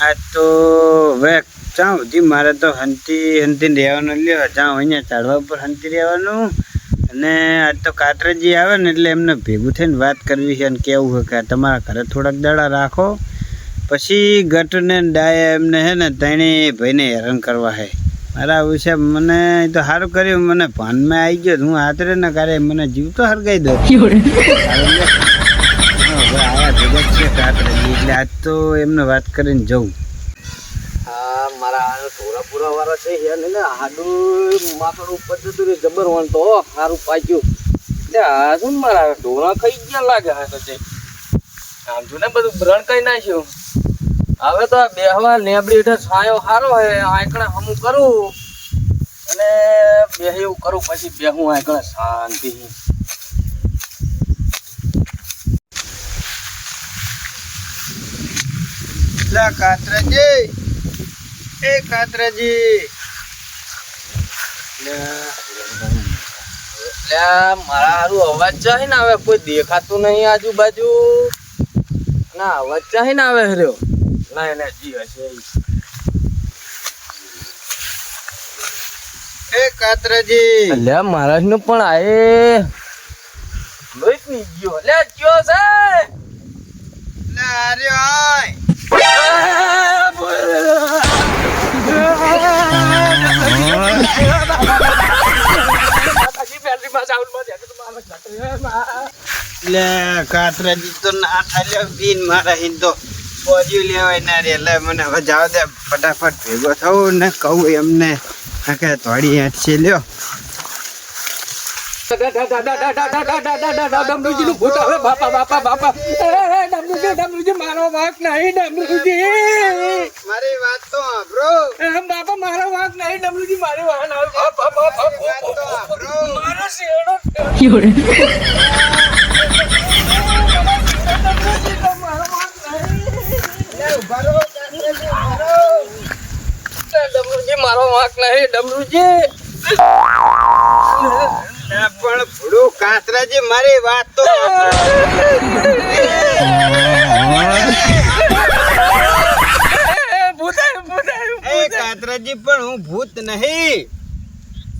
આ તો હવે ચાં સુધી મારે તો હંતી રહેવાનું લ્યો ચાં અહીંયા ચાડવા ઉપર હંતી રહેવાનું અને આજ તો કાતરજી આવે ને એટલે એમને ભેગું થઈને વાત કરવી છે અને કેવું છે કે તમારા ઘરે થોડાક દાડા રાખો પછી ગટને ડાયા એમને હે ને તેણે ભાઈને હેરાન કરવા છે મારા વિશે મને તો સારું કર્યું મને ભાનમાં આવી ગયો હું હાથરે ને કારે મને જીવ તો હરગાઈ દો આયા ભેગા છે કાતરજી એટલે આજ તો એમને વાત કરીને જવું. મારા ઢોરા વાળા છે ને હાડું માથાનું ઉપર જતું રહ્યું જબર વણતો સારું પાક્યું એટલે આ શું મારા ઢોરા ખાઈ ગયા લાગે હા તો આમ જો ને બધું બ્રણ કઈ નાખ્યું હવે તો બેહવા નેબડી હેઠળ છાયો સારો હે આંકડા હમું કરું અને બે એવું કરું પછી બેહું આંકડા શાંતિ કાતરજી એ કાતરજી મારા હારું અવાજ ચાહી ને આવે કોઈ દેખાતું નહીં આજુબાજુ ના અવાજ ચાહી ને આવે હર્યો ના એને જી હશે એ કાતરજી લે મહારાજ નું પણ આએ લોહી પી ગયો લે કયો છે લે આર્યો આય લે કાતરજી તો ના થાલ્યો બીન મારા હિંદો પોજ્યું લેવાય ના રે લે મને હવે જાવ દે ફટાફટ ભેગો થવું ને કહું એમને કે થોડી હેઠ છે લ્યો ડમરુજી નું ભૂત હવે બાપા ડમરુજી મારો વાંક નહીં ડમરુજી મારી વાત તો સાંભળો બાપા મારો વાંક નહીં ડમરુજી મારી વાત મારો શેડો ડમરુજી મારો વાંક નહીં ડમરુજી પણ ભૂડું કાતરાજી મારી વાત તો કાતરાજી પણ હું ભૂત નહીં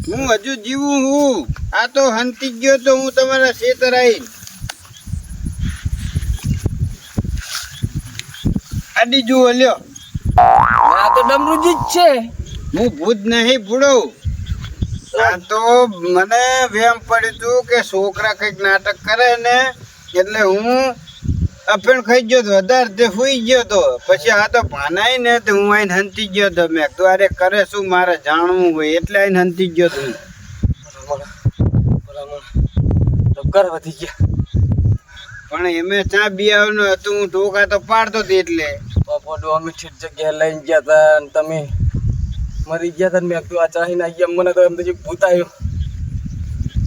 હું હજુ જીવું હું આ તો હંતી ગયો તો હું તમારા ખેતર આવી આડી જુઓ લ્યો આ તો ડમરુજી જ છે હું ભૂત નહીં ભૂડો આ તો મને વેમ પડ્યું તું કે છોકરા કઈક નાટક કરે ને એટલે હું અફેણ ખાઈ ગયો તો વધારે તે સુઈ ગયો તો પછી આ તો ભાનાઈ ને તો હું આઈને હંતી ગયો તો મેં તો અરે કરે શું મારે જાણવું હોય એટલે આઈને હંતી ગયો તો વધી ગયા પણ એમે ચા બિયાવાનું હતું હું ઢોકા તો પાડતો હતી એટલે પોપડો અમે ઠીક જગ્યાએ લઈને ગયા હતા અને તમે મરી ગયા હતા મેં આ ચાહી નાખી મને તો એમ તો ભૂત આવ્યો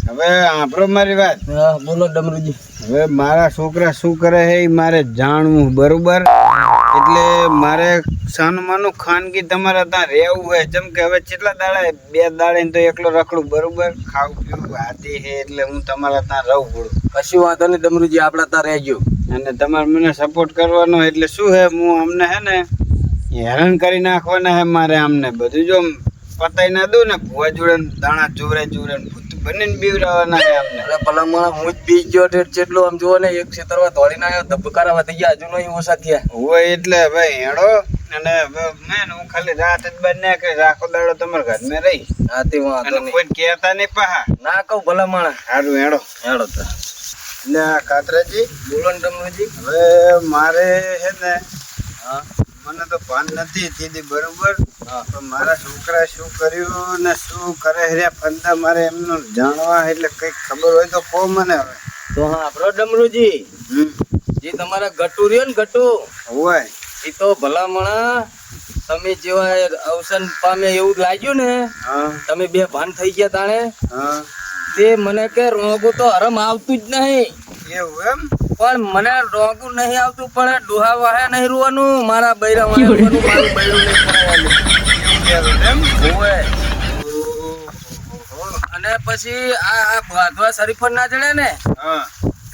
હવે આપણો મારી વાત હા બોલો ડમરુજી હવે મારા છોકરા શું કરે છે એ મારે જાણવું બરોબર એટલે મારે સાનુમાનું ખાનગી તમારે ત્યાં રહેવું હોય જેમ કે હવે કેટલા દાડા 2 દાડા તો એકલો રખડું બરોબર ખાવું પીવું હાથી છે એટલે હું તમારા ત્યાં રહું પડું કશું વાંધો નહીં ડમરુજી આપણા ત્યાં રહેજો અને તમારે મને સપોર્ટ કરવાનો એટલે શું હે હું અમને હે ને હેરાન કરી નાખવાના હે મારે અમને બધું જો પતાઈ ના દઉં ને ભુવા જોડે દાણા જોરે ભૂત બનીને બીવરાવાના હે અમને અરે ભલા માણસ હું જ પી ગયો જેટલો આમ જોવો ને એક ક્ષેત્રમાં દોડીને આવ્યો ધબકારા વધી ગયા હજુ નહીં ઓછા થયા હોય એટલે ભાઈ હેડો અને મેં હું ખાલી રાત જ બને કે આખો દાડો તમારા ઘર મેં રહી હા તે વાંધો નહીં કોઈ કહેતા નહીં પાહા ના કહું ભલા માણસ સારું હેડો હેડો તો એટલે કાતરાજી બોલો ને ડમરુજી હવે મારે છે ને હા મને તો ભાન નથી દીદી બરોબર પણ મારા છોકરા શું કર્યું ને શું કરે રે ફંદા મારે એમનું જાણવા એટલે કઈક ખબર હોય તો કહો મને હવે તો હા આપણો ડમરુજી જે તમારા ગટુ રહ્યો ને ગટુ હોય એ તો ભલામણા તમે જેવા અવસાન પામે એવું લાગ્યું ને તમે બે ભાન થઈ ગયા તાણે તે મને કે રોગું તો હરમ આવતું જ નહીં એવું એમ પણ મને રોગું નહીં આવતું પણ ડોહા વાહે નહીં રોવાનું મારા બૈરા વાહે રોવાનું મારું બૈરું નહીં ખરાવાનું એમ હોય અને પછી આ બાંધવા શરીફર ના જડે ને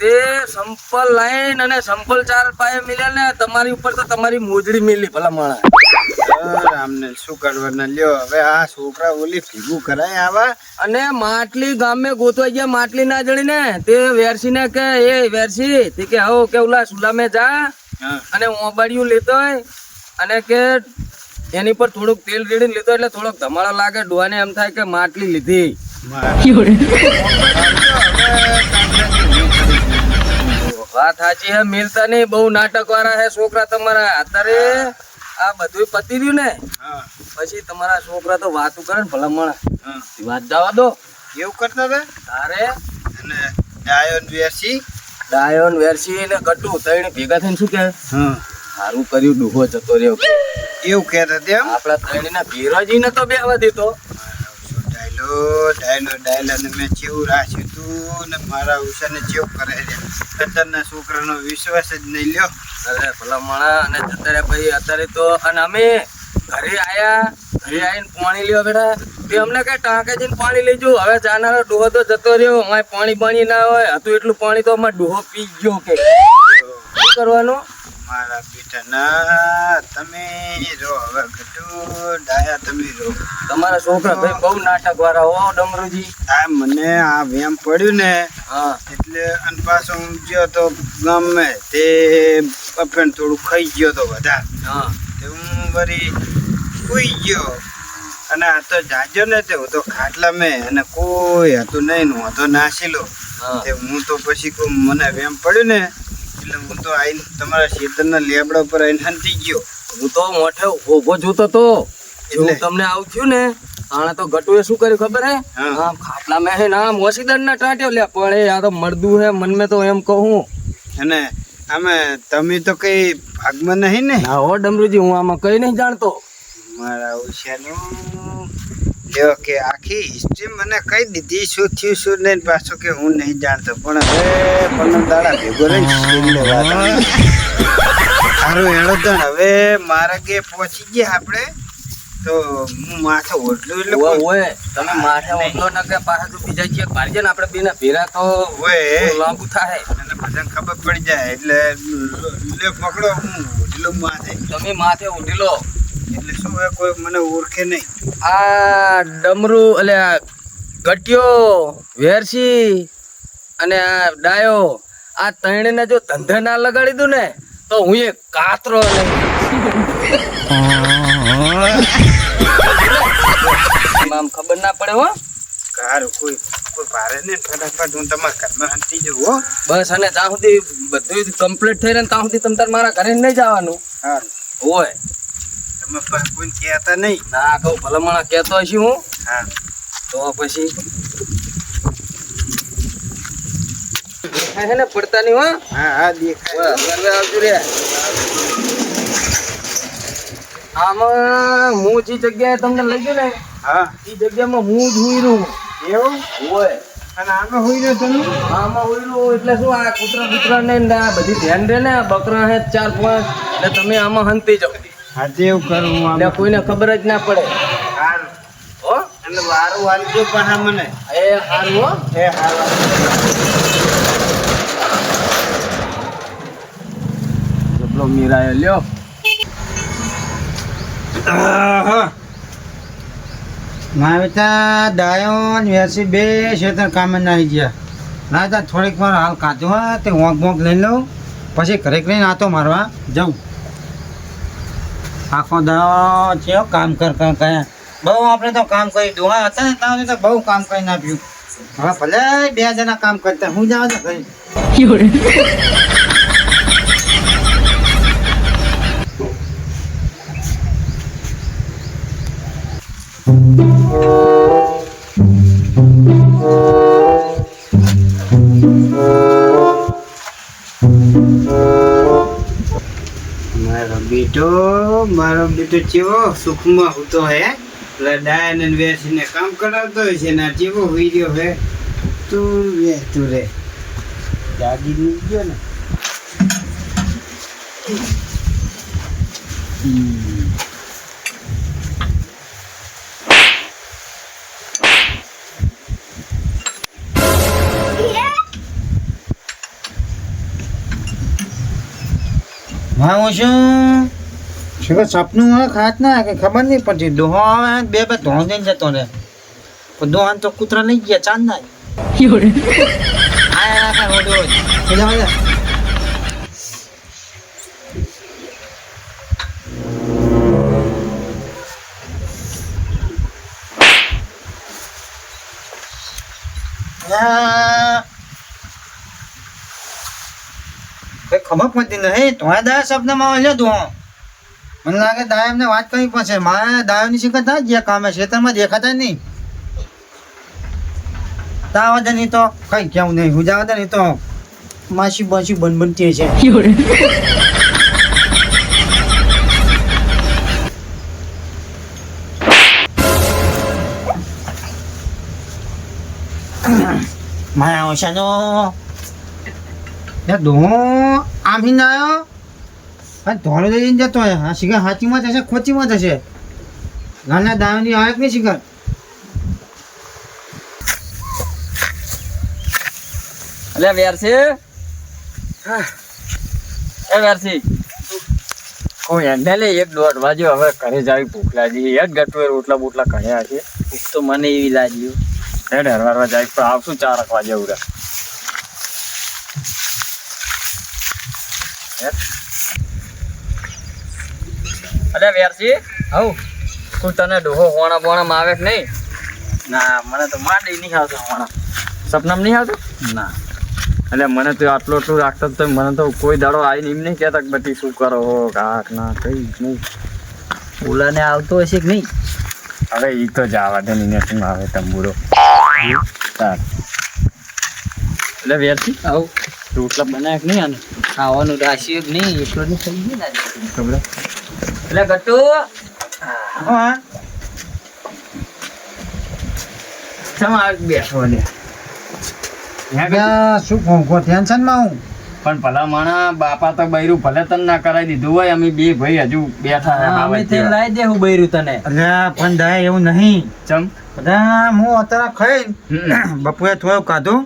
તે સંપલ લાઈન અને સંપલ 4 પાયે મિલ્યા ને તમારી ઉપર તો તમારી મોજડી મિલી ભલા માણા આમને શું કરવાના લ્યો હવે આ છોકરા ઓલી ભેગું કરાય આવા અને માટલી ગામે ગોતવા ગયા માટલી ના જણી ને તે વેરસી ને કે એ વેરસી તે કે આવો કે ઓલા સુલામે જા હા અને ઓબાડિયું લેતો હોય અને કે એની પર થોડુંક તેલ રેડીને લીધો એટલે થોડોક ધમાડો લાગે ડોહાને એમ થાય કે માટલી લીધી વાત સાચી હે મિલતા નહીં બહુ નાટક વાળા હે છોકરા તમારા અત્યારે આ બધું પતી રહ્યું ને હા પછી તમારા છોકરા તો વાતું કરે ને ભલામણ હા વાત જવા દો એવું કરતા હતા તારે અને ડાયોન વેસી ડાયોન વેરસી ને ગટુ ત્રણ ભેગા થઈને શું કે હા સારું કર્યું ડૂહો જતો રહ્યો એવું કહેતા તેમ આપડા ત્રણ ના ભીરાજી ને તો બેહવા દીધો ડાયલો ને મેં ચેવું રાખ્યું તું ને મારા ઉષાને ચેવું કરે છે અત્યારના છોકરાનો વિશ્વાસ જ નહીં લ્યો અરે ભલા માણા અને અત્યારે ભાઈ અત્યારે તો અને અમે ઘરે આવીને પાણી લ્યો બેટા તે અમને કઈ ટાંકે જઈને પાણી લેજો હવે જાનારો ડોહો તો જતો રહ્યો અમારે પાણી બાણી ના હોય હતું એટલું પાણી તો અમારે ડોહો પી ગયો કે શું કરવાનું મારા બેટાના તમે રો હવે ઘટુ ડાયા તમે રો તમારા છોકરા ભાઈ બહુ નાટક વાળા હો ડમરુજી આ મને આ વેમ પડ્યું ને હા એટલે અને પાછો હું ગયો તો ગામે તે અપેન થોડું ખાઈ ગયો તો વધારે હા તે હું વળી સુઈ ગયો અને આ તો જાજો ને તે હું તો ખાટલા મેં અને કોઈ હતું નહીં હું હતો નાસેલો હા તે હું તો પછી કોઈ મને વેમ પડ્યું ને એટલે હું તો આઈને તમારા શેતરના લેબડા પર આઈને હંતી ગયો હું તો મોઢે ઉભો જોતો તો એવું એટલે? તમને આવું થયું ને આણે તો ગટુએ શું કર્યું ખબર હે હા. આમ ખાટલા મેં હે ને આમ ઓસીદર ના ટાંટ્યો લે પણ એ આ તો મરદું હે મન મેં તો એમ કહું અને આમે તમે તો કઈ ભાગમાં નહીં ને ના હો ડમરુજી હું આમાં કઈ નહીં જાણતો મારા ઉષાનું લ્યો કે આખી હિસ્ટ્રી મને કહી દીધી શું થયું શું નહીં પાછું કે હું નહીં જાણતો પણ હવે પણ દાડા ભેગો રહી છેલ્લે વાત આવી. સારું એનો તો હવે મારા કે પહોંચી ગયા આપણે તો હું માથે ઓઢલું એટલે ઓય કોઈ- ઓય તમે માથે ઓટલો ન કે પાછા તો બીજા છે પાડજે ને આપણે બેના ભેરા તો ઓય લાંબુ થાય અને બધાને ખબર પડી જાય એટલે લે પકડો હું ઓઢલું માથે તમે માથે ઉઠી લો એટલે શું હોય કોઈ મને ઓળખે નહીં આ ડમરુ એટલે આ ગટ્યો વેરસી અને આ ડાયો આ ત્રણેયને જો ધંધે ના લગાડી દઉં ને તો હું એ કાતરો નહીં આમ ખબર ના પડે હો સારું કોઈ કોઈ ભારે ને ફટાફટ હું તમારા ઘરમાં હંતી જવું હો બસ અને ત્યાં સુધી બધું કમ્પ્લીટ થઈ રહે ને ત્યાં સુધી તમે તાર મારા ઘરે નહીં જવાનું સારું હોય તમે પણ કોઈ કહેતા નહીં ના કહું ભલામણા કહેતો હશે હું હા તો પછી દેખાય છે ને પડતા નહીં હો હા હા દેખાય ઘરે આવજો રે આમાં હું જે જગ્યાએ તમને લઈ ગયો ને હા એ જગ્યામાં હું જ હુઈ રહું એવું હોય અને આમાં હોઈ રહ્યો તમે આમાં હુઈ રહું એટલે શું આ કૂતરા ને આ બધી ધ્યાન રહે ને બકરા હે 4-5 એટલે તમે આમાં હંતી જાઓ આજે એવું કરું હું એટલે આમાં કોઈને ખબર જ ના પડે સારું હો અને વારું વાલજો પાછા મને એ સારું હો એ હારું જબલો મીરાય લ્યો મારા ડાયો વેસી બે ખેતર કામે નાહી ગયા ના તા થોડીક વાર હાલ કાઢું હા તે વોંક વોંક લઈ લઉં પછી ઘરે લઈને આતો મારવા જાઉં આખો દાડો છે કામ કર કયા બહુ આપણે તો કામ કરી દુઆ હતા ને ત્યાં તો બહુ કામ કરી નાખ્યું હવે ભલે 2 જણા કામ કરતા હું જવા દે ઘરે મારો બેટો ચેવો સુખમાં હોતો હે એટલે ડાયન અને વેસીને કામ કરાવતો હોય છે ને આ ચેવો હોઈ રહ્યો હે તું રે જાગી નહીં ગયો ને હા હું શું શું સપનું હોય ખાત ના કે ખબર નહીં પડતી દોહો આવે બે ધોણ દઈને જતો રહે પણ દોહાન તો કૂતરા લઈ ગયા ચાંદ ના ખબર પડતી નહીં તમારે દયા શબ્દમાં લે દો મને લાગે દાય એમને વાત કરવી પડશે મારે દાયોની શિકત થાય જ્યાં કામે ખેતરમાં દેખાતા નહીં તાવા દે નહીં તો કઈ કેવું નહીં હું જાવ દે નહીં તો માસી બાસી બનતી છે મારા ઓછાનો દો આમી ના આવ્યો ધોળો જઈને જતો હોય આ શિખર હાથીમાં થશે ખોચીમાં થશે નાના દાવાની આવે કે નહીં શિખર અલ્યા વેરસી એ વેરસી કોઈ એંડે લે 1:30 વાગ્યો હવે ઘરે જાવી ભૂખ લાગી યાર ગટવે રોટલા બોટલા ઘણ્યા છે ભૂખ તો મને એવી લાગ્યું હેડ હરવારવા જાય પણ આવશું 4 વાગે ઉરા અલ્યા વેરસી હવ તું તને ડોહો હોણા બોણા આવે કે નહીં ના મને તો માંડી નહીં આવતો હોણા સપનામાં નહીં આવતું ના એટલે મને તો આટલું રાખતો તો મને તો કોઈ દાડો આવીને એમ નહીં કહેતા કે બધી શું કરો હો કાક ના કઈ નહીં ઓલાને આવતો હશે કે નહીં હવે એ તો જવા દે ને શું આવે તંબુરો એટલે વેરથી આવું રોટલા બનાવે કે નહીં આને ખાવાનું રાશિ કે નહીં એટલો નહીં થઈ ગયું ને ખબર એટલે ગટ્ટુ હા સમા બેઠો ને શું ટેન્શનમાં હું પણ ભલા માણા બાપા તો બૈરું ભલે તને ના કરાવી દીધું હોય અમે બે ભાઈ હજુ બેઠા લાવી દે હું બૈરું તને અલ્યા પણ દાય એવું નહીં ચમ બધા હું અત્યારે ખાઈને બપોરે થોડું કાઢું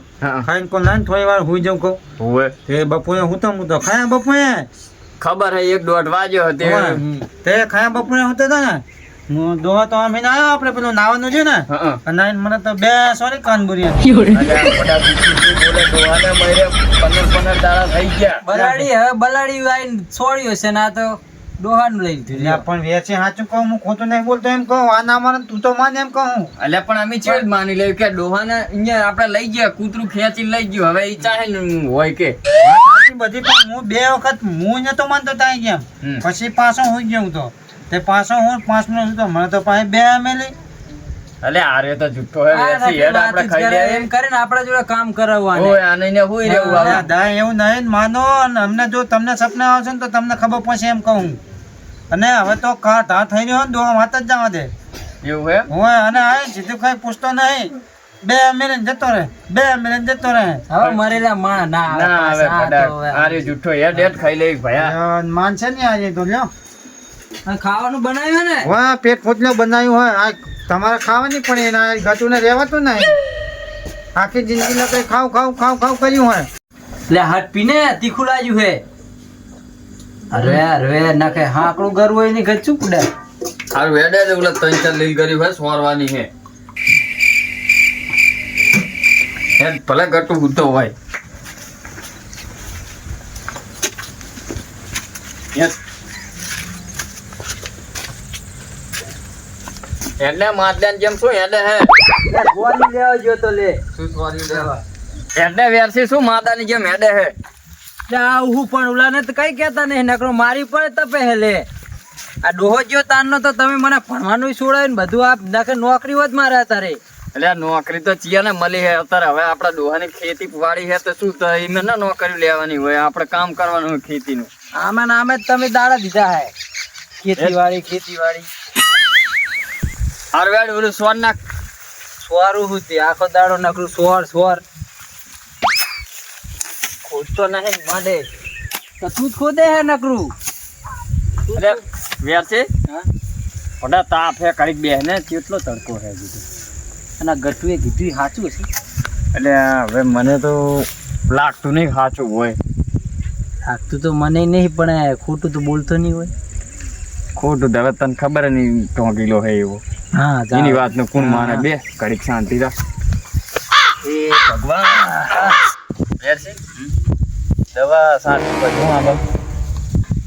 ખાઈને કોઈ લાઈને થોડી વાર હુઈ જાઉં કહું હોય તે બપોરે હું તો ખાયા બપોરે ખબર હે 1:30 વાગ્યો હતો તે ખાયા બપોરે હતો ને હું દોહા તો અમે આવ્યો આપણે પેલું નાવાનું છે ને નાઈને મને તો બે સોરી કાનબુરી બલાડી આઈને છોડ્યો છે ના તો ડોહાનું લઈ લીધું પણ વેચે સાચું કહું હું ખોટું નહીં બોલતો એમ કહું આ ના માને તું તો માને એમ કહું અલ્યા પણ અમે ચેડ માની લેવું કે ડોહાને અહીંયા આપણે લઈ ગયા કૂતરું ખેંચી લઈ ગયું હવે ઈ ચાહે હોય કે સાચી બધી પણ હું બે વખત હું નતો માનતો ત્યાં ગયા પછી પાછો હોઈ ગયો તો તે પાછો હું 5 મિનિટ તો મને તો પાસે બે મેલી અલે આરે તો જુઠ્ઠો હે વેસી હેડ આપણે ખાઈ લે એમ કરીને આપણા જોડે કામ કરાવવાનું ઓય આને ને હોઈ રહેવું આવે દા એવું નહીં માનો અને અમને જો તમને સપના આવશે ને તો તમને ખબર પડશે એમ કહું અને હવે તો કાટ આ થઈ રહ્યો ને દો વાત જ જવા દે એવું હે હોય અને આ સીધું કઈ પૂછતો નહીં બે મિનિટ જતો રહે હવે મરેલા માણ ના આવે આરે જુઠ્ઠો હેડ હેડ ખાઈ લે ભયા માનશે નહીં આજે તો લ્યો ખાવાનું બનાવ્યું ને વાહ પેટ ફૂટલો બનાવ્યું હોય આ તમારે ખાવાની પણ એના ગટુ ને રહેવાતું નહીં આખી જિંદગી ને કઈ ખાવ કર્યું હોય લે હાથ પીને તીખું લાગ્યું હે અરે નાખે હાકડું ઘર હોય ને ઘર ચૂપ પડે હારું હેડે દે ઓલા 3-4 લીલ કરી હોય સોરવાની હે હેડ ભલે ગટુ ગુતો હોય યસ એટલે માટલાન જેમ શું એટલે હે સોરી લેવા જો તો લે શું સોરી લેવા એટલે વેરસી શું માતાની જેમ હેડે હે હું પણ ઉલાને તો કઈ કહેતા નહીં નકરો મારી પડે તપે હે લે આ ડોહો જ્યો તારનો તો તમે મને ભણવાનું છોડાય ને બધું આપ નકે નોકરી હોત મારે અત્યારે એટલે આ નોકરી તો ચિયાને મળી હે અત્યારે હવે આપણા ડોહાની ખેતી વાડી હે તો શું તો એમને ના નોકરી લેવાની હોય આપણે કામ કરવાનું હોય ખેતીનું આમાં ને આમે તમે દાડા દીધા હે ખેતીવાડી હારવેડ ઓલું સોર નાખ સોરું હુતી આખો દાડો નકરું સોર ખોદતો નહીં માંડે તો તું જ ખોદે હે નકરું અરે વેરસે ઓડા તાપ હે કડીક બે ને કેટલો તડકો હે કીધું અને ગટુએ કીધું સાચું છે એટલે હવે મને તો લાગતું નહીં સાચું હોય લાગતું તો મને નહીં પણ ખોટું તો બોલતો નહીં હોય ખોટું તો હવે તને ખબર નહીં ટોંકીલો હે એવો હા એની વાતનું કોણ માને બે ઘડીક શાંતિ રાખ એ ભગવાન વેરસી દવા સાંટી બધું આ બાબુ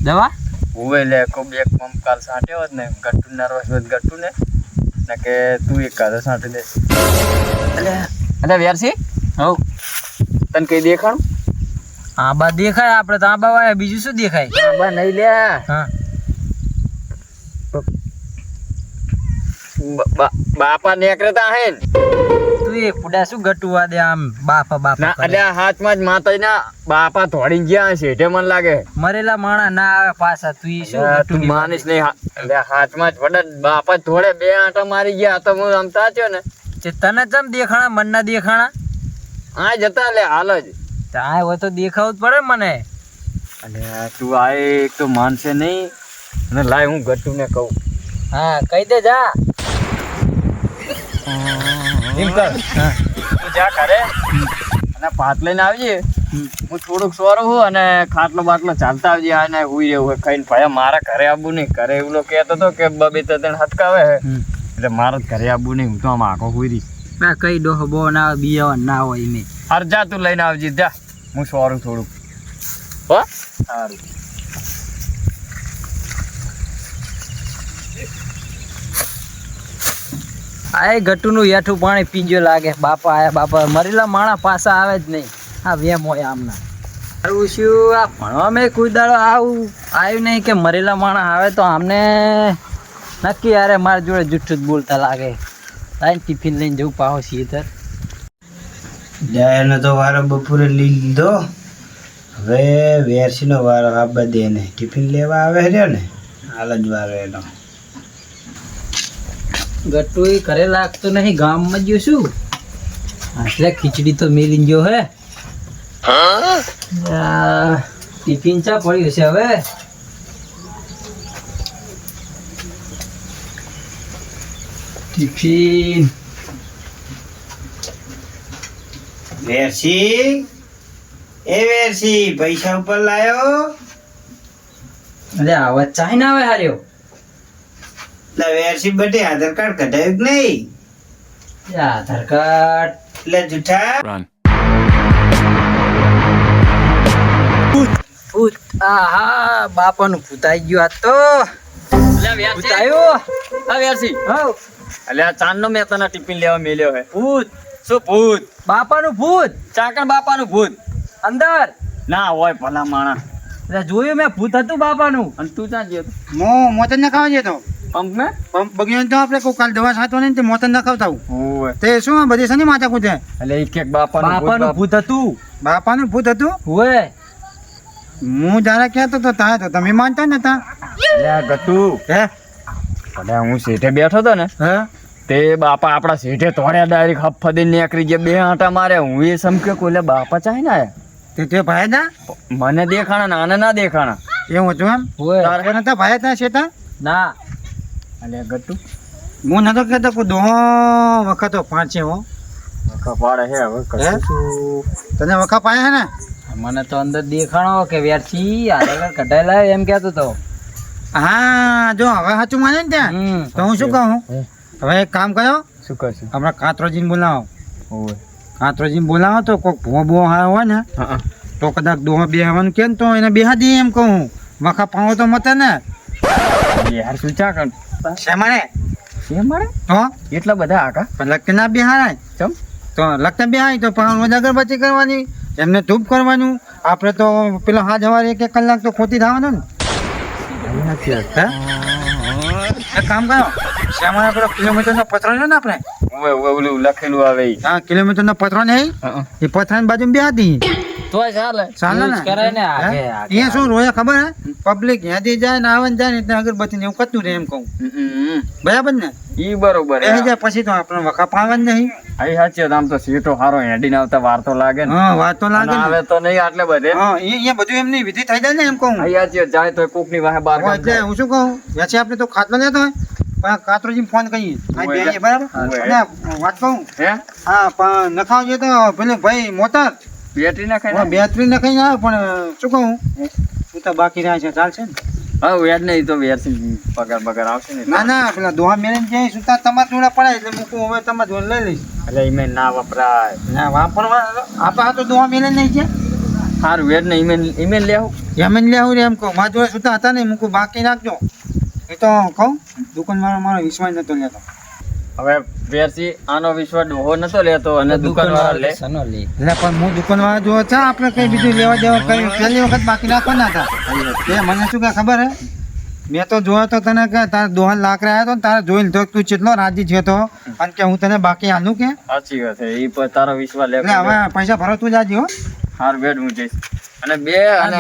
દવા હોવે લે કો બે પંપ કાલ સાંટ્યો હોત ને ગટ્ટુ નર્વસ હોત ગટ્ટુ ને કે તું એક કાઢો સાંટી દે અરે વેરસી હવ તને કઈ દેખાણું આંબા દેખાય આપણે તો આંબા વાયા બીજું શું દેખાય બા નહીં લે હા બાપા નેકરતા હે ને તું એ ફુડા શું ગટુવા દે આમ બાપા બાપા ના કરે. એટલે હાથમાં જ માતાજી ના બાપા ધોડીને ગયા છે એટલે મને લાગે મરેલા માણા ના આવે પાછા તું ઈ શું તું ગટુની માનીશ નહીં એટલે હાથમાં જ વડે બાપા ધોડે બે આંટા મારી ગયા તો હું રમતા થયો ને તે તને ચમ દેખાણા મન ના દેખાણા આ જતા લે હાલ જ તો આ હોય તો દેખાવું જ પડે મને અને તું આ એક તો માનશે નહીં અને લાય હું ગટ્ટુ ને કહું હા કહી દે જા એમ કર તું જા કરે અને ભાત લઈને આવજે હું થોડુંક સોરું હું અને ખાટલો બાટલો ચાલતા આવજે આને હુઈ રહ્યું હોય ખાઈને ભાઈ મારા ઘરે આવવું નહીં ઘરે એવું કહેતો હતો કે બબે ત્રણ હટકાવે એટલે મારે જ ઘરે આવવું નહીં હું તો આમ આખો હુઈ રહીશ ના કઈ ડોહો બહુ ના આવે બીયાવા ના હોય એમે હાર જા તું લઈને આવજે જા હું સોરું થોડુંક હો સારું આ ગટુનું હેઠું પાણી પીજો લાગે બાપા આયા બાપા મરેલા માણા પાછા આવે જ નહીં આ વેમ હોય આમના સારું શું આ ભણવામાં કોઈ દાડો આવું આવ્યું નહીં કે મરેલા માણા આવે તો આમને નક્કી યારે મારા જોડે જુઠ્ઠું જ બોલતા લાગે લાઈને ટિફિન લઈને જવું પાહો સીધર ડાયાનો તો વારો બપોરે લઈ લીધો હવે વેરસીનો વારો આપવા દે ને ટિફિન લેવા આવે રહ્યો ને હાલ જ વારો એનો ગટ્ટુ ઘરે લાગતો નહીં ગામમાં ગયો શું એટલે ખીચડી તો મેલી ગયો હે ટિફિન ચા પડ્યું છે હવે ટિફિન વેરસી એ વેરસી પૈસા ઉપર લાયો અરે આવાજ ચાઈ ના આવે હાર્યો એટલે વેરસી બધી આધાર કાર્ડ કઢાવ્યું કે નહીં એ આધાર કાર્ડ એટલે જૂઠા ભૂત આહા બાપાનું ભૂત આઈ ગયું આ તો ભૂત આવ્યો હા વેરસી હવ એટલે આ ચાંદનો મેં તને ટિફિન લેવા મેલ્યો હે ભૂત શું ભૂત બાપાનું ભૂત ચાકણ બાપાનું ભૂત અંદર ના હોય ભલા માણા એટલે જોયું મેં ભૂત હતું બાપાનું અને તું ક્યાં ગયો મોતન ન ખાવા જતો પંપ મેં પંપ બગીને તો આપણે કોઈ કાલ દવા સાચો ને તે મોતન ન ખાવતા હોય તે શું આ બધી શની માથા કૂદે એટલે એક બાપાનું બાપાનું ભૂત હતું બાપાનું ભૂત હતું હોય હું જયારે કહેતો તો તા તો તમે માનતા નતા એટલે આ ગટુ હે એટલે હું શેઠે બેઠો હતો ને હે તે બાપા આપણા શેઠે તોડ્યા ડાયરેક્ટ હફા દઈને નીકળી ગયા બે આંટા માર્યા હું એ સમક્યો કોલે બાપા ચાહી ના તે ભાઈ ના મને દેખાણા ને આને ના દેખાણા એવું હતું એમ હોય તારે નતા ભાઈ તા શેતા ના એટલે ગટુ હું નતો કહેતો કોઈ દો વખતો પાંચે હો કપાડે હે હવે હે? તને વખા પાયા હે ને મને તો અંદર દેખાણો કે વ્યારથી આધાર કાર્ડ કઢાયેલા એમ કહેતો તો હા જો હવે સાચું માને ને ત્યાં તો હું શું કહું હવે એક કામ કરો શું કરશું હમણાં કાતરોજીને બોલાવો હોય કાતરોજીને બોલાવો તો કોઈક ભૂવો બુવો હારો હોય ને હા તો કદાચ દોહા બેહવાનું કે તો એને બેહા દઈએ એમ કહું વખા પાવો તો મતે ને યાર શું ચા કર શેમાને છે મારે તો એટલા બધા આકા પણ લગતે ના બેહારાય ચમ તો લગતા બેહાય તો પણ અગરબત્તી કરવાની એમને ધૂપ કરવાનું આપણે તો પેલો હાથ સવારે એક કલાક તો ખોટી થવાનો ને હે એક કામ કરો શ્યામાના પેલો કિલોમીટરનો પથરો છે ને આપણે ઓવે ઓવે ઓલું લખેલું આવે ઈ. હા કિલોમીટરનો પથરો નહીં હા એ પથરાની બાજુ બેહા દઈએ તોય ચાલે ચાલે ને Use કરાય ને આગે હે? આગે. અહીંયા શું રોયા ખબર હે પબ્લિક ત્યાંથી જાય ને આવે ને જાય ને એટલે અગરબત્તી ને એવું કરતું રહે એમ કહું બરાબર ને ઈ બરોબર બેસી જાય પછી તો આપણે વખા પાવા જ નહીં આઈ સાચી વાત. આમ તો સીટો હારો હેડીને આવતા વાર તો લાગે ને હા વાત તો લાગે અને ને આવે તો નહીં આટલે બધે હા અહીંયા બધું એમની વિધિ થઈ જાય ને એમ કહું આઈ સાચી વાત. જાય તો કોક ની વાહે બાર હોય એટલે હું શું કહું પછી આપણે તો ખાટલો લેતો હોય પણ કાતરોજી ફોન કરીએ આ હોય બેહીએ બરાબર હોય. અને વાત કહું હે હા પણ નખાવજે તો પેલે ભાઈ મોતર બેટરી ના ખાઈ બેટરી નખાઈને આવે પણ શું કહું હું તો બાકી રહ્યા છે ચાલશે ને હા વેર નહીં તો વેરથી પગાર આવશે ને ના ના પેલા દોહા મેળે જાય સુતા તમારા જોડે પડે એટલે મૂકું હવે તમારા જોડે લઈ લઈશ. એટલે ઈમેલ ના વપરાય. ના વાપરવા આપણા તો દોહા મેળે નહીં છે સારું વેર ને ઈમેલ લેવું. એમ જ લેવું રે એમ કહું મારા જોડે સુતા હતા ને મૂકું બાકી નાખજો એ તો કહું દુકાનવાળો મારો વિશ્વાસ નતો લેતો. હવે વેરથી આનો વિશ્વાસ ડોહો નતો લેતો અને દુકાનવાળા લે. એટલે પણ હું દુકાનવાળા જો છે આપણે કઈ બીજું લેવા દેવા કઈ પહેલી વખત બાકી નાખવાના હતા એ મને શું કે ખબર હે મેં તો જોયો તો તને કે તારા દોહન લાકડા આવ્યો તો ને તારે જોઈને તો તું કેટલો રાજી છે તો અને કે હું તને બાકી આલું કે સાચી વાત છે એ પર તારો વિશ્વાસ લે. એટલે હવે પૈસા ભરો તું જાજી હો. હાર બેડ હું જઈશ અને બે અને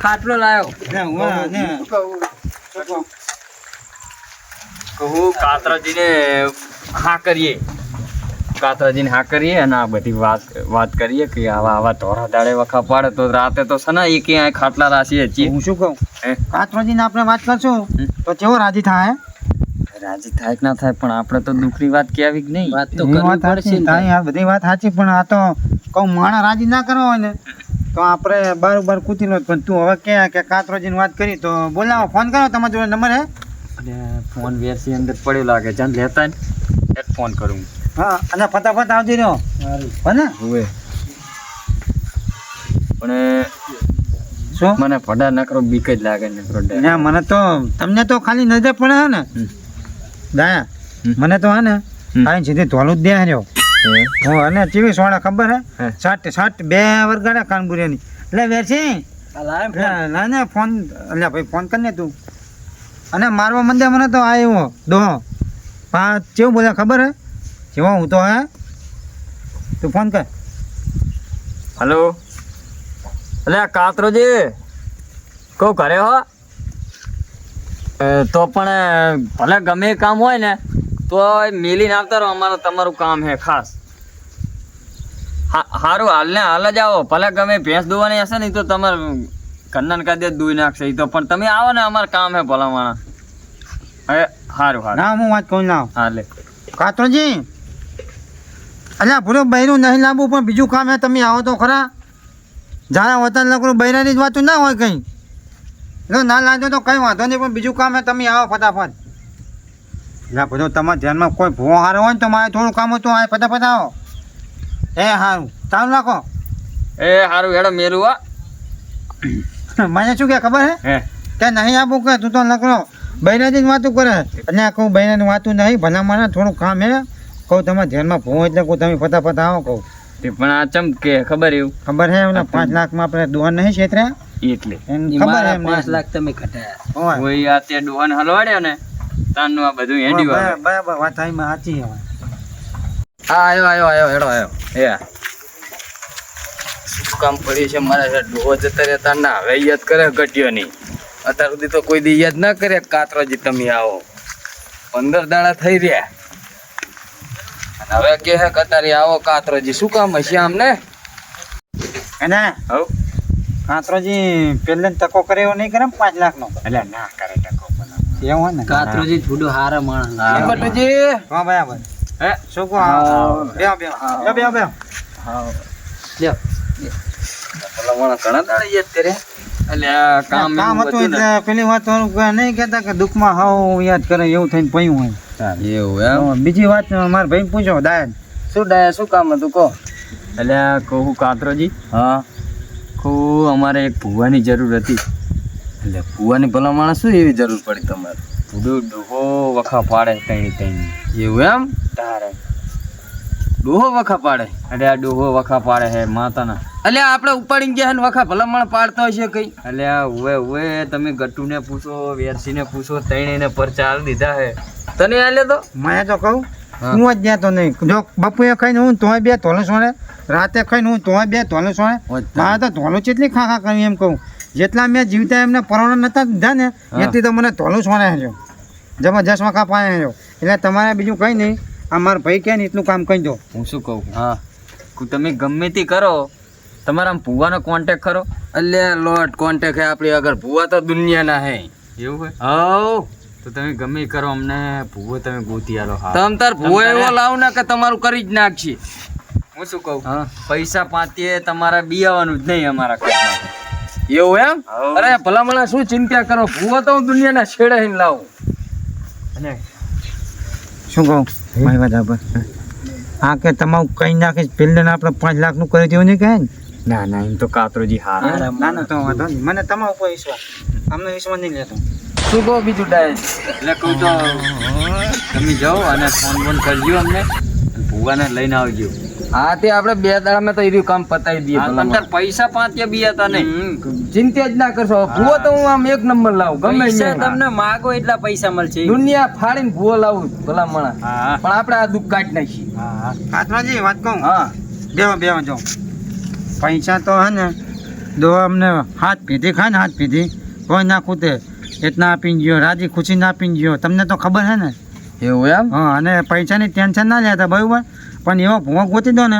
ખાટલો લાયો કહું કાતરાજીને હા કરીએ અને આ બધી વાત કરીએ કે આવા ધોરા દાડે વખા પાડે તો રાતે તો છે ને એ ક્યાંય ખાટલા રાશીએ છીએ. હું શું કહું કાતરોજીને આપણે વાત કરશું તો કેવો રાજી થાય રાજી થાય કે ના થાય પણ આપણે તો દુઃખની વાત કહેવી કે નહીં. વાત એ વાત સાચી તારી આ બધી વાત સાચી પણ આ તો કહું માણસ રાજી ના કરવા હોય ને તો આપણે બાર કૂતી લો પણ તું હવે કે કાતરોજીને વાત કરી તો બોલાવો ફોન કરો તમારા જોડે નંબર હે ફોન વેરસી અંદર પડ્યો લાગે જાન લેતા ને એ ફોન કરું. હા અને ફટાફટ આવતી રહ્યો ને હવે પણ શું મને ભડા નકરો બીક જ લાગે નકરો ડર. ના મને તો તમને તો ખાલી નજર પડે હે ને દાયા મને તો હે ને આઈ સીધી ધોલું જ દે રહ્યો હું અને ચીવી સોડા ખબર હે 60 2 વરગાડે કાનબુરિયાની એટલે વેરસી ના ના ફોન એટલે ભાઈ ફોન કર ને તું અને મારવા મંદે મને તો આવ્યો દોહો કેવું બોલ્યા ખબર હે જેવો હું તો હે તું ફોન કર. હલો અલે કાતરોજી કહું ઘરે હો તો પણ ભલે ગમે એ કામ હોય ને તો મિલીને આવતા રહો અમારે તમારું કામ હે ખાસ. સારું હાલ જ આવો ભલે ગમે ભેંસ દોવાની હશે ને તો તમારે કન્નન કાદે દૂઈ નાખશે એ તો પણ તમે આવો ને અમારે કામ હે ભલા માણા. હવે સારું ના હું વાત કહું ના હા લે કાતરોજી અલ્યા ભૂલો બૈરું નહીં લાવવું પણ બીજું કામ હે તમે આવો તો ખરા જાણે વતન લકડું બૈરાની જ વાતું ના હોય કંઈ જો ના લાજો તો કંઈ વાંધો નહીં પણ બીજું કામ હે તમે આવો ફટાફટ. એટલે બધું તમારા ધ્યાનમાં કોઈ ભૂવો હારો હોય ને તો મારે થોડું કામ હતું આ ફટાફટ આવો. એ સારું ચાલુ રાખો. એ સારું હેડો મેલું હા. મને શું કે ખબર હે કે નહીં આપું કે તું તો લકડો બૈરાની જ વાતું કરે એટલે કહું બૈરાની વાતું નહીં ભલા મને થોડું કામ હે કહું તમારા ધ્યાનમાં ભૂવો એટલે કહું તમે ફટાફટ આવો કહું. પણ આ ચમ કે ખબર એવું ખબર હે ઓલા 5 લાખમાં આપણે દોહન નહીં છેતર્યા એટલે ખબર હે 5 લાખ તમે ઘટાયા કોઈ આ તે ડોહન હલવાડ્યો ને તાનનું આ બધું હેડ્યું આવે. બરાબર વાત આઈમાં સાચી હે. હા આવ્યો હેડો આવ્યો હે શું કામ પડ્યું છે મારા ડોહો જતા રહેતા ના હવે યાદ કરે ઘટ્યો નહીં અત્યાર સુધી તો કોઈ દી યાદ ના કરે કાતરોજી તમે આવો 15 દાડા થઈ રહ્યા હવે કે હે કતારી આવો કાતરોજી શું કામ હશે આમને અને હવ કાતરોજી પેલે ટકો કરે એવો નહીં કરે 5 લાખનો એટલે ના કરે ટકો એવું હોય ને કાતરોજી થોડો હારા માણસ બટુજી હા બરાબર હે શું કહો બે હા લ્યો પેલા માણસ ઘણા દાડા યાદ કરે એટલે આ કામ હતું એટલે પેલી વાત નહીં કહેતા કે દુઃખમાં હાવ યાદ કરે એવું થઈને પયું હોય એવું એમ. બીજી વાત મારા ભાઈ પૂછો દાયન શું ડાયા શું કામ હતું કહો. એટલે કહું કાતરોજી હા કહું અમારે એક ભૂવાની જરૂર હતી. એટલે ભૂવાની ભલા માણસ શું એવી જરૂર પડી તમારે ડોહો વખા પાડે કઈ એવું એમ તારે ડોહો વખા પાડે એટલે આ ડોહો વખા પાડે હે માતાના એટલે આપણે ઉપાડીને ગયા ને વખા ભલા માણસ પાડતો હશે કઈ એટલે હવે તમે ગટ્ટુને પૂછો વેરસીને પૂછો તૈણીને પરચા આલી દીધા હે તને આલે તો મેં તો કહું હું જ જ્યાં તો નહીં જો બપુએ ખાઈને હું તોય 2 ધોલું સોણે રાતે ખાઈને હું તોય 2 ધોલું સોણે મારે તો ધોલું કેટલી ખાખા કરી એમ કહું જેટલા મેં જીવતા એમને પરોણા નતા દીધા ને એથી તો મને ધોલું સોણે હર્યો જબરજસ્ત વખા પાડે હર્યો એટલે તમારે બીજું કંઈ નહીં આ મારા ભાઈ કહે ને એટલું કામ કહી દો. હું શું કહું હા તમે ગમે તે કરો તમારા ભૂવાનો કોન્ટેક કરો એટલે લોટ કોન્ટેક હે આપણી અગર ભૂવા તો દુનિયાના હે એવું હોય હવ તો તમે ગમે કરો અમને ભૂવો તમે ગોતી આલો હા તમ તાર ભૂવો એવો લાવ ને કે તમારું કરી જ નાખશે. હું શું કહું પૈસા પાતીએ તમારે બિયાવાનું જ નહીં અમારા કામમાં એવું એમ? હઉ. અરે ભલામણા શું ચિંતા કરો, ભૂવો તો હું દુનિયાના છેડે હીને લાવું. અને શું કહું મારી વાત આપે આ કે તમારું કઈ નાખીશ પેલે આપણે 5 લાખનું કરી દેવું નહીં કહે ને ના ના એમ તો કાતરોજી હારા ના ના તો વાંધો નહીં મને તમારા ઉપર વિશ્વાસ અમને વિશ્વાસ નહીં લેતો શું કહો બીજું ડાય? એટલે કહું તો તમે જાઓ અને ફોન બોન કરજો અમને અને ભૂવાને લઈને આવજો. હા તે આપણે 2 દાડામાં તો એનું કામ પતાવી દઈએ. તમ તાર પૈસા પાંત્યા બી હતા નહીં. ચિંતા જ ના કરશો, ભૂવો તો હું આમ 1 નંબર લાવું ગમે પૈસા ત્યાં. તમને માગો એટલા પૈસા મળશે. દુનિયા ફાડીને ભૂવો લાવું ભલામણા, હા પણ આપણે આ દુઃખ કાઢી નાખીએ. હા કાતરાજી વાત કહું હા બેવા જો પૈસા તો હે ને દો અમને હાથ પીધી ખાય ને હાથ પીધી કોઈ ના કૂદે એટલા આપીને ગયો રાજી ખુશી ના આપીને ગયો તમને તો ખબર છે ને એવું એમ? હા અને પૈસાની ટેન્શન ના લેતા બરાબર પણ એવો ભૂવો ગોતી દો ને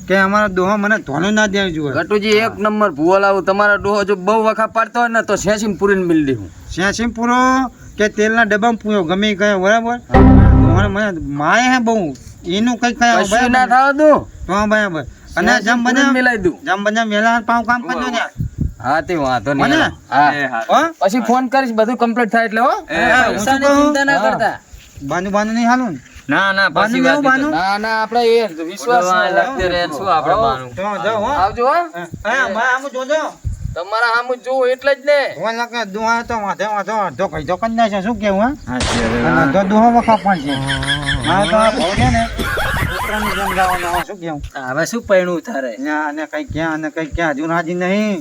કે અમારો દોહો મને ધોલું ના દેવું જોઈએ ગટુજી 1 નંબર ભૂવો લાવું. તમારા ડોહો જો બહુ વખા પાડતો હોય ને તો શેષીમ પૂરીને મિલ દઉં. શ્યાસી પૂરો કે તેલના ડબ્બામાં પૂરો ગમે એ કયો બરાબર મને મને માય હે બહુ એનું કંઈક કયા કશું ના થાવ દઉં, હા બરાબર અને શેષીમ જમ પૂરીને બને મિલાઈ દઉં. જમ બને વેલા પાવ કામ કરજો ને હા તે વાંધો મને? નહીં. હા એ હા હો પછી ફોન કરીશ, બધું કમ્પ્લીટ થાય એટલે હો. પૈસાની ચિંતા ના કરતા. બાંધુ બાંધુ નહીં હાલું ને ના ના બાનું પછી લેવું વાત બાનું? ના ના આપણે એ વિશ્વાસ લગતે રહે શું આપણે માનું. તો જાઓ હો આવજો હો. હા મારા આમ જોજો તમારા સામું જોવું એટલે જ ને. ફોન લાગે દુહા તો વાંધો વાંધો અડધો કઈ તો કરી નાખે શું કેવું હા છે હા હવે. અડધો દુહો વખા પણ છે હા તો આ ભાવ છે ને કૂતરાની જેમ ગાવાનો આ શું કેવું હવે શું પૈણું તારે? અને કઈ ક્યાં અને કઈ ક્યાં હજુ રાજી નહીં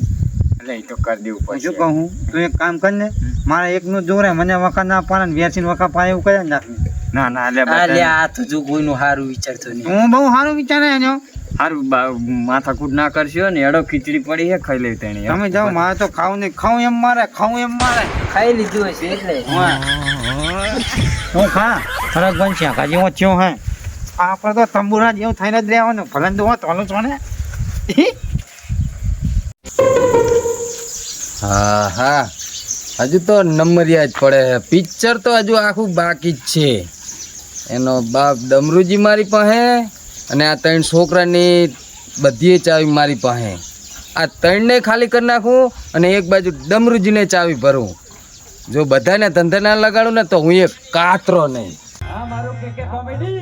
એટલે એ તો કરી દેવું પછી પડશે. શું કહું તું એક કામ કર ને મારે એકનું જોરે મને વખા ના પાડે ને વેચીને વખા પાડે એવું કરે નાખી ના ના એટલે આ લે બધા આ તો જો કોઈનું સારું વિચારતો નહીં. હું બહુ સારું વિચારે એનો હારું માથાકૂટ ના કરશો ને એડો ખીચડી પડી છે ખાઈ લેવી તેણી. તમે જાઓ મારે તો ખાવું નહીં ખાવું એમ મારે ખાઈ લીધું હશે એટલે. હું ખા ફરક બનશે કાજી હું થયો હે આપણે તો તંબુરા જેવું થઈને જ રહેવાનું ભલે તો હું તોલું છો ને હા હા હજુ તો નંબરિયા જ પડે. પિક્ચર તો હજુ આખું બાકી જ છે. એનો બાપ ડમરુજી મારી પાસે અને આ 3 છોકરાની બધી ચાવી મારી પાસે. આ 3ને ખાલી કરી નાખું અને એક બાજુ ડમરુજીને ચાવી ભરું. જો બધાને ધંધે ના લગાડું ને તો હું એક કાતરો નહીં. આ મારું કે કોમેડી